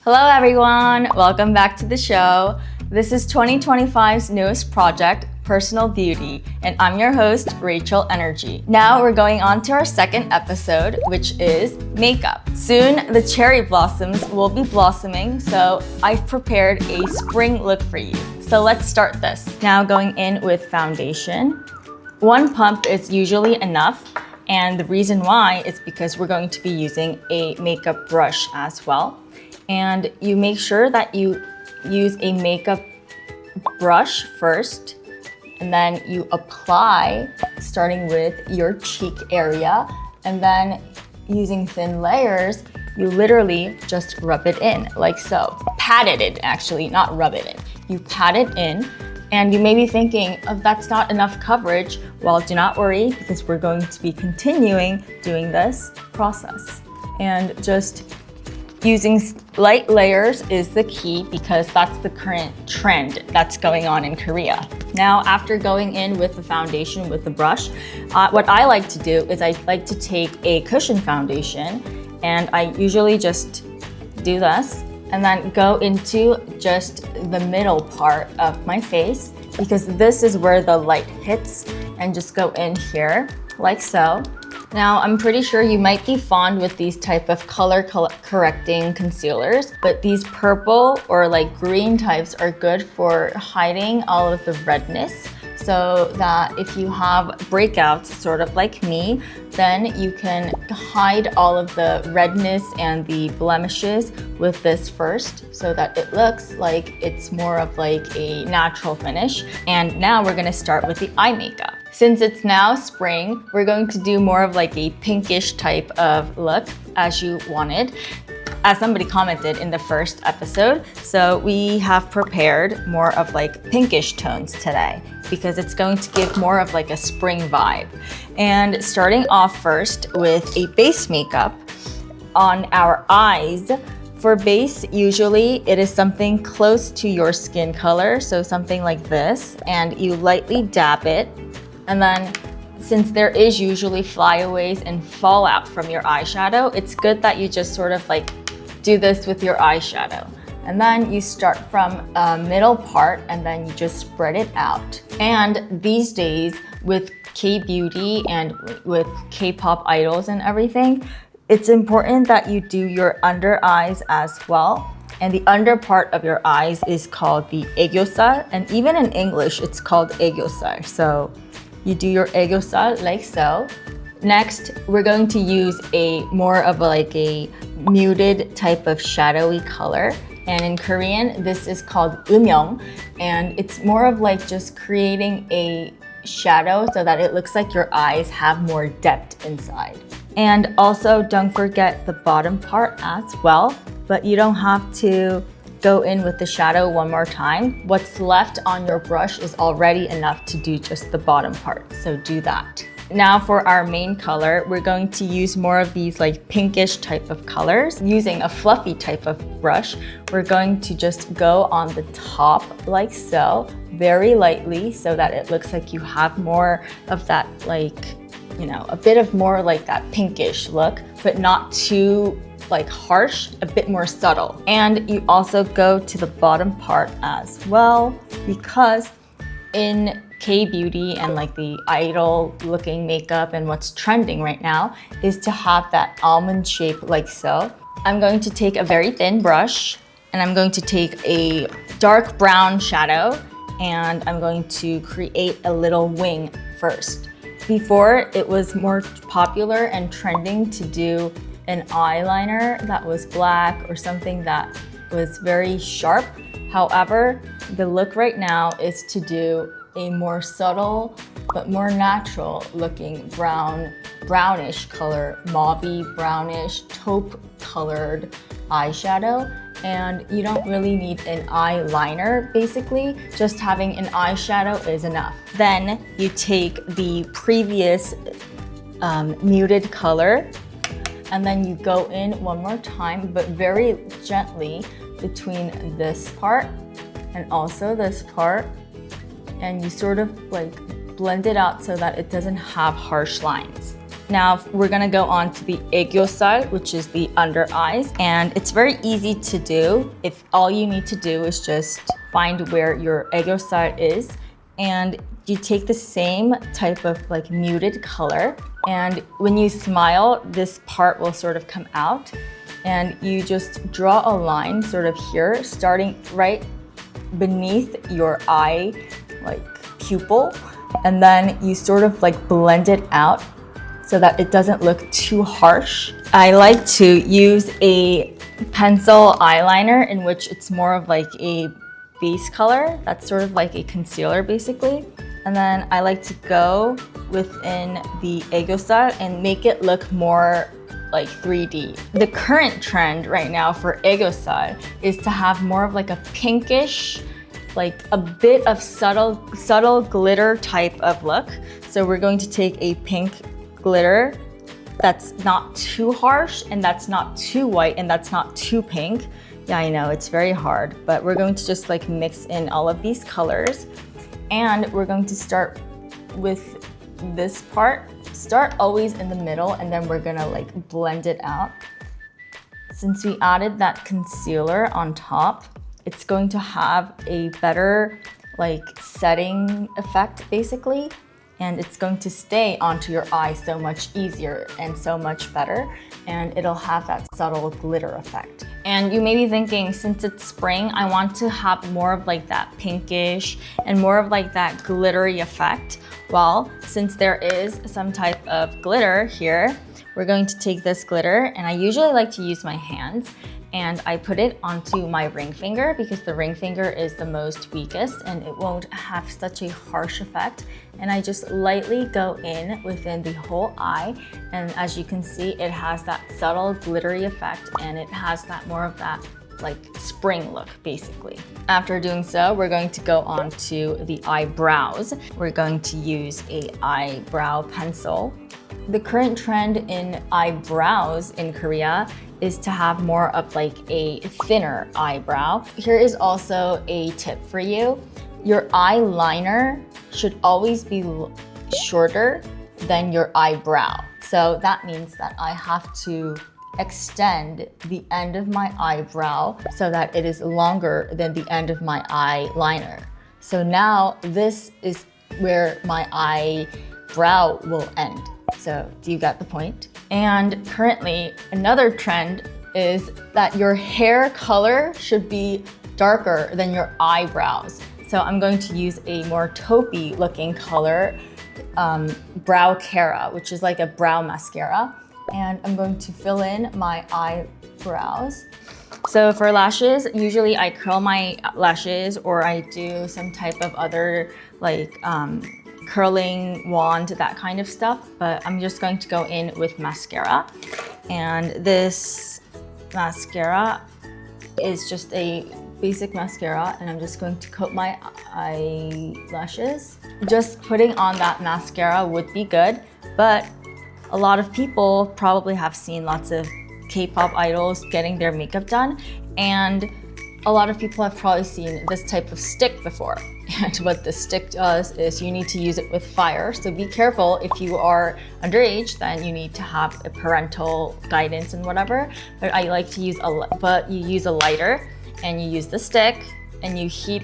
Hello everyone! Welcome back to the show. This is 2025's newest project, Personal Beauty, and I'm your host, Rachel Energy. Now we're going on to our second episode, which is makeup. Soon, the cherry blossoms will be blossoming, so I've prepared a spring look for you. So let's start this. Now going in with foundation. One pump is usually enough, and the reason why is because we're going to be using a makeup brush as well. And you make sure that you use a makeup brush first, and then you apply starting with your cheek area, and then using thin layers, you literally just rub it in like so. Pat it in, actually, not rub it in. You pat it in, and you may be thinking, oh, that's not enough coverage. Well, do not worry, because we're going to be continuing doing this process. And just using light layers is the key because that's the current trend that's going on in Korea. Now, after going in with the foundation with the brush, what I like to do is I like to take a cushion foundation, and I usually just do this and then go into just the middle part of my face because this is where the light hits, and just go in here like so. Now, I'm pretty sure you might be fond with these type of color correcting concealers, but these purple or like green types are good for hiding all of the redness, so that if you have breakouts, sort of like me, then you can hide all of the redness and the blemishes with this first, so that it looks like it's more of like a natural finish. And now we're gonna start with the eye makeup. Since it's now spring, we're going to do more of like a pinkish type of look as you wanted, as somebody commented in the first episode. So we have prepared more of like pinkish tones today because it's going to give more of like a spring vibe. And starting off first with a base makeup on our eyes. For base, usually it is something close to your skin color, so something like this, and you lightly dab it. And then, since there is usually flyaways and fallout from your eyeshadow, it's good that you just sort of like do this with your eyeshadow. And then you start from a middle part and then you just spread it out. And these days with KBeauty and with K-pop idols and everything, it's important that you do your under eyes as well. And the under part of your eyes is called the aegyo-sal, and even in English, it's called aegyo-sal. So you do your aegyo-sal like so. Next, we're going to use a more of like a muted type of shadowy color. And in Korean, this is called eumyeong. And it's more of like just creating a shadow so that it looks like your eyes have more depth inside. And also don't forget the bottom part as well, but you don't have to go in with the shadow one more time. What's left on your brush is already enough to do just the bottom part, so do that. Now for our main color, we're going to use more of these like pinkish type of colors. Using a fluffy type of brush, we're going to just go on the top like so, very lightly, so that it looks like you have more of that like, you know, a bit of more like that pinkish look, but not too like harsh, a bit more subtle. And you also go to the bottom part as well, because in K-beauty and like the idol looking makeup and what's trending right now is to have that almond shape like so. I'm going to take a very thin brush and I'm going to take a dark brown shadow and I'm going to create a little wing first. Before, it was more popular and trending to do an eyeliner that was black or something that was very sharp. However, the look right now is to do a more subtle but more natural looking brownish color, mauvey brownish taupe colored eyeshadow. And you don't really need an eyeliner, basically. Just having an eyeshadow is enough. Then you take the previous muted color and then you go in one more time, but very gently between this part and also this part, and you sort of like blend it out so that it doesn't have harsh lines. Now we're gonna go on to the aegyo-sal, which is the under eyes. And it's very easy to do. If all you need to do is just find where your aegyo-sal is, and you take the same type of like muted color, and when you smile, this part will sort of come out, and you just draw a line sort of here, starting right beneath your eye, like pupil, and then you sort of like blend it out so that it doesn't look too harsh. I like to use a pencil eyeliner in which it's more of like a base color. That's sort of like a concealer basically. And then I like to go within the aegyo-sal and make it look more like 3D. The current trend right now for aegyo-sal is to have more of like a pinkish, like a bit of subtle glitter type of look. So we're going to take a pink glitter that's not too harsh, and that's not too white, and that's not too pink. Yeah, I know, it's very hard, but we're going to just like mix in all of these colors. And we're going to start with this part. Start always in the middle, and then we're gonna like blend it out. Since we added that concealer on top, it's going to have a better like setting effect basically, and it's going to stay onto your eye so much easier and so much better, and it'll have that subtle glitter effect. And you may be thinking, since it's spring, I want to have more of like that pinkish and more of like that glittery effect. Well, since there is some type of glitter here, we're going to take this glitter, and I usually like to use my hands, and I put it onto my ring finger because the ring finger is the most weakest and it won't have such a harsh effect. And I just lightly go in within the whole eye, and as you can see, it has that subtle glittery effect, and it has that more of that like spring look basically. After doing so, we're going to go on to the eyebrows. We're going to use a eyebrow pencil. The current trend in eyebrows in Korea is to have more of like a thinner eyebrow. Here is also a tip for you. Your eyeliner should always be shorter than your eyebrow. So that means that I have to extend the end of my eyebrow so that it is longer than the end of my eyeliner. So now this is where my eyebrow will end. So do you get the point? And currently, another trend is that your hair color should be darker than your eyebrows. So I'm going to use a more taupey looking color, Brow Cara, which is like a brow mascara. And I'm going to fill in my eyebrows. So for lashes, usually I curl my lashes, or I do some type of other like curling wand, that kind of stuff, but I'm just going to go in with mascara. And this mascara is just a basic mascara, and I'm just going to coat my eyelashes. Just putting on that mascara would be good, but a lot of people probably have seen lots of K-pop idols getting their makeup done, and a lot of people have probably seen this type of stick before. And what the stick does is you need to use it with fire. So be careful, if you are underage, then you need to have a parental guidance and whatever. But I like to use you use a lighter, and you use the stick, and you heat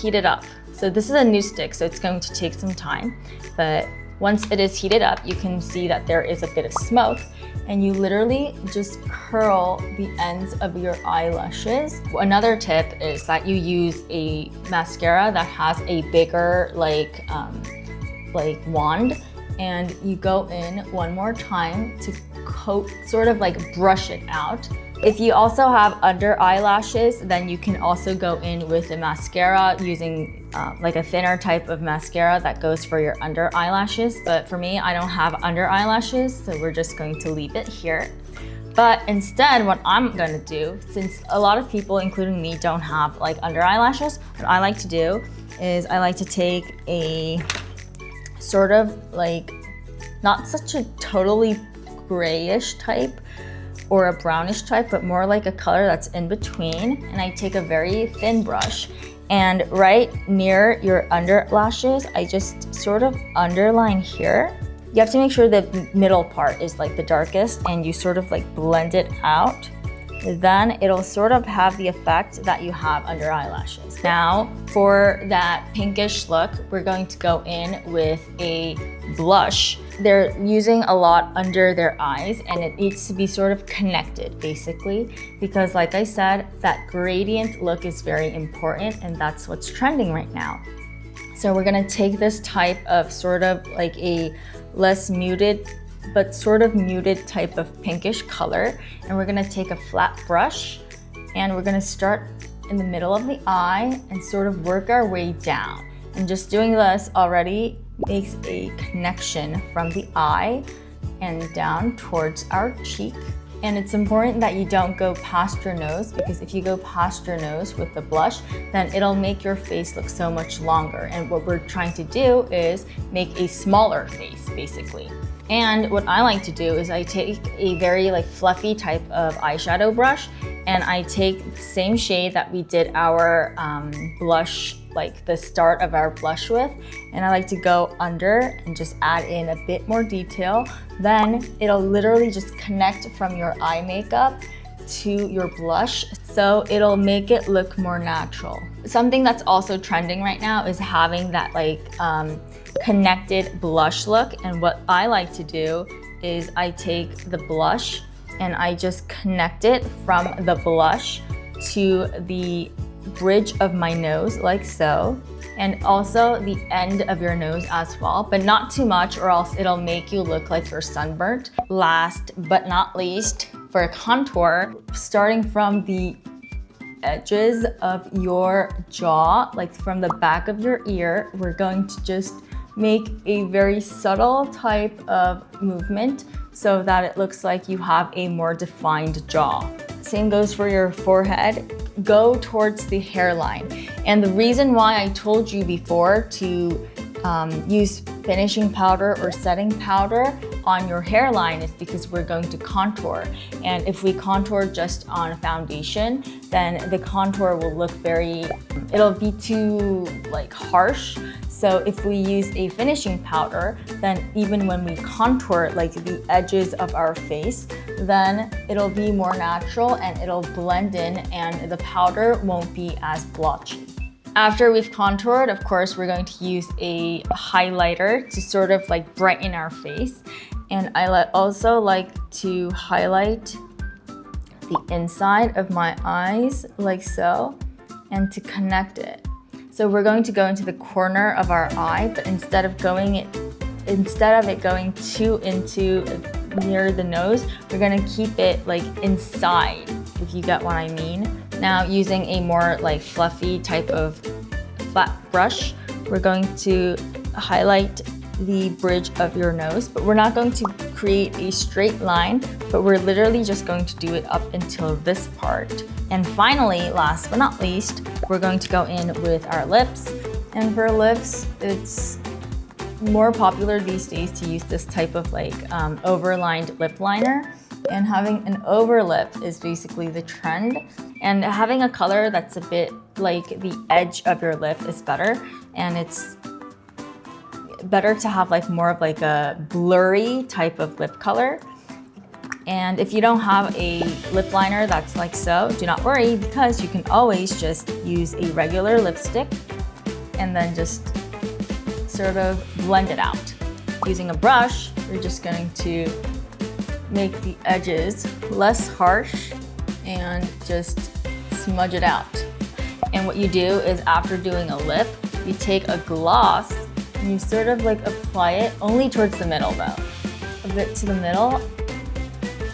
it up. So this is a new stick, so it's going to take some time. But once it is heated up, you can see that there is a bit of smoke, and you literally just curl the ends of your eyelashes. Another tip is that you use a mascara that has a bigger like wand, and you go in one more time to coat, sort of like brush it out. If you also have under eyelashes, then you can also go in with a mascara using like a thinner type of mascara that goes for your under eyelashes. But for me, I don't have under eyelashes, so we're just going to leave it here. But instead, what I'm gonna do, since a lot of people, including me, don't have like under eyelashes, what I like to do is I like to take a sort of like, not such a totally grayish type or a brownish type, but more like a color that's in between. And I take a very thin brush, and right near your under lashes, I just sort of underline here, You have to make sure the middle part is like the darkest and you sort of like blend it out. Then it'll sort of have the effect that you have under eyelashes. Now, for that pinkish look, we're going to go in with a blush. They're using a lot under their eyes and it needs to be sort of connected basically, because like I said, that gradient look is very important and that's what's trending right now. So we're gonna take this type of sort of like a less muted but sort of muted type of pinkish color, and we're gonna take a flat brush and we're gonna start in the middle of the eye and sort of work our way down. And just doing this already makes a connection from the eye and down towards our cheek. And it's important that you don't go past your nose, because if you go past your nose with the blush, then it'll make your face look so much longer. And what we're trying to do is make a smaller face, basically. And what I like to do is I take a very like fluffy type of eyeshadow brush and I take the same shade that we did our blush, like the start of our blush with, and I like to go under and just add in a bit more detail. Then it'll literally just connect from your eye makeup to your blush, so it'll make it look more natural. Something that's also trending right now is having that like connected blush look, and what I like to do is I take the blush and I just connect it from the blush to the bridge of my nose like so, and also the end of your nose as well, but not too much or else it'll make you look like you're sunburnt. Last but not least, for contour, starting from the edges of your jaw, like from the back of your ear, we're going to just make a very subtle type of movement so that it looks like you have a more defined jaw. Same goes for your forehead. Go towards the hairline. And the reason why I told you before to use finishing powder or setting powder on your hairline is because we're going to contour. And if we contour just on a foundation, then the contour will look it'll be too like harsh. So if we use a finishing powder, then even when we contour like the edges of our face, then it'll be more natural and it'll blend in and the powder won't be as blotchy. After we've contoured, of course, we're going to use a highlighter to sort of like brighten our face. And I also like to highlight the inside of my eyes like so, and to connect it. So we're going to go into the corner of our eye, but instead of it going too into near the nose, we're gonna keep it like inside, if you get what I mean. Now, using a more like fluffy type of flat brush, we're going to highlight the bridge of your nose, but we're not going to create a straight line, but we're literally just going to do it up until this part. And finally, last but not least, we're going to go in with our lips. And for lips, it's more popular these days to use this type of like overlined lip liner. And having an over lip is basically the trend. And having a color that's a bit like the edge of your lip is better. And it's better to have like more of like a blurry type of lip color. And if you don't have a lip liner that's like so, do not worry, because you can always just use a regular lipstick and then just sort of blend it out. Using a brush, you're just going to make the edges less harsh and just smudge it out. And what you do is after doing a lip, you take a gloss and you sort of like apply it only towards the middle though. A bit to the middle,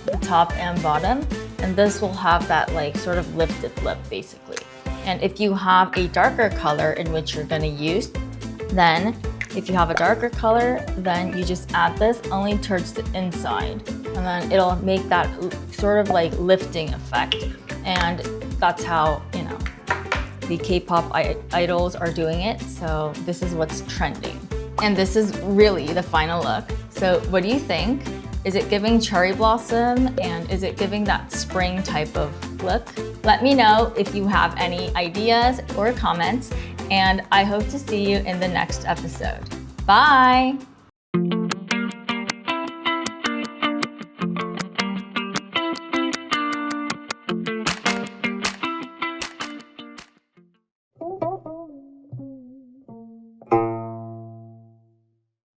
the top and bottom, and this will have that like sort of lifted lip basically. And if you have a darker color in which you're gonna use, then if you have a darker color, then you just add this only towards the inside, and then it'll make that sort of like lifting effect. And that's how, you know, the K-pop idols are doing it. So this is what's trending. And this is really the final look. So what do you think? Is it giving cherry blossom, and is it giving that spring type of look? Let me know if you have any ideas or comments, and I hope to see you in the next episode. Bye!